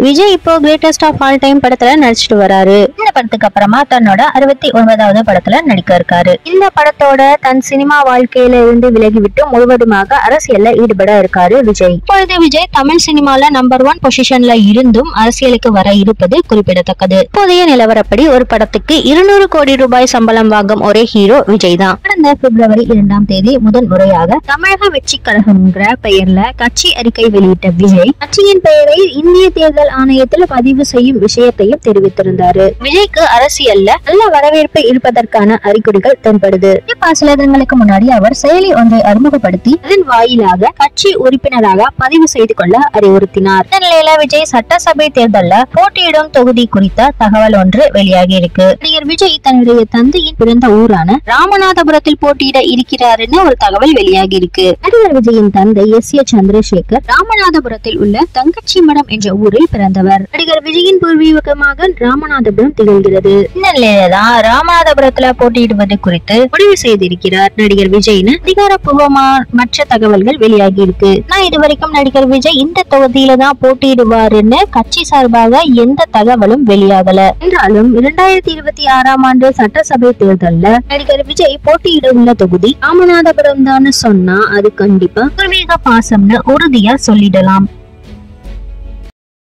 விஜய் இப்போ greatest of all time படத்துல நடிச்சிட்டு வராரு. இந்த படத்துக்கு அப்புறமா தன்னோட 69வது படத்துல நடிக்க இருக்காரு. இந்த படத்தோட தன் சினிமா வாழ்க்கையில இருந்து விலகிவிட்டு முழுவதுமாக அரசியல்ல ஈடுபட இருக்காரு விஜய். இப்பொழுது விஜய் தமிழ் சினிமால நம்பர் 1 பொசிஷன்ல இருந்தும் அரசியலுக்கு வர இருப்பது குறிப்பிடத்தக்கது. இப்போதைய நிலவரப்படி ஒரு படத்துக்கு 200 கோடி ரூபாய் சம்பளம் வாங்கும் ஒரே ஹீரோ விஜய் தான். கடந்த பிப்ரவரி 2ஆம் தேதி முதல் முறையாக தமிழக வெற்றி கழகம்ங்கிற பெயர்ல கட்சி அறிக்கை வெளியிட்ட விஜய் கட்சியின் பெயரை இந்திய தேர்தல் ஆணையத்தில் பதிவு செய்யும் விஷயத்தையும் தெரிவித்திருந்தாரு. விஜய்க்கு அரசியல்ல நல்ல வரவேற்பு இருப்பதற்கான அறிகுறிகள் தென்படுது. சில தினங்களுக்கு முன்னாடி அவர் செயலி ஒன்றை அறிமுகப்படுத்தி அதன் வாயிலாக கட்சி உறுப்பினராக பதிவு செய்து கொள்ள அறிவுறுத்தினார். இந்த நிலையில விஜய் சட்டசபை தேர்தலில் போட்டியிடும் தொகுதி குறித்த தகவல் ஒன்று வெளியாகி இருக்கு. நடிகர் விஜய் தன்னுடைய தந்தையின் பிறந்த ஊரான ராமநாதபுரத்தில் போட்டியிட இருக்கிறாருன்னு ஒரு தகவல் வெளியாகி இருக்கு. நடிகர் விஜயின் தந்தை S.A. சந்திரசேகர் ராமநாதபுரத்தில் உள்ள தங்கச்சி மடம் என்ற ஊரில் பிறந்தவர். நடிகர் விஜயின் பூர்வீகமாக ராமநாதபுரம் திகழ்கிறது. இந்த நிலையில்தான் ராமநாதபுரத்துல போட்டியிடுவது குறித்து முடிவு செய்திருக்கிறார் நடிகர் விஜய்னு அதிகாரப்பூர்வமான மற்ற தகவல்கள் வெளியாகி இருக்கு. நான் இதுவரைக்கும் நடிகர் விஜய் இந்த தொகுதியில தான் போட்டியிடுவாருன்னு கட்சி சார்பாக எந்த தகவலும் வெளியாகல. என்றாலும் 2026ஆம் ஆண்டு சட்டசபை தேர்தல்ல நடிகர் விஜய் போட்டியிட உள்ள தொகுதி ராமநாதபுரம் தான் சொன்னா அது கண்டிப்பா பூர்வீக பாசம்னு உறுதியா சொல்லிடலாம்.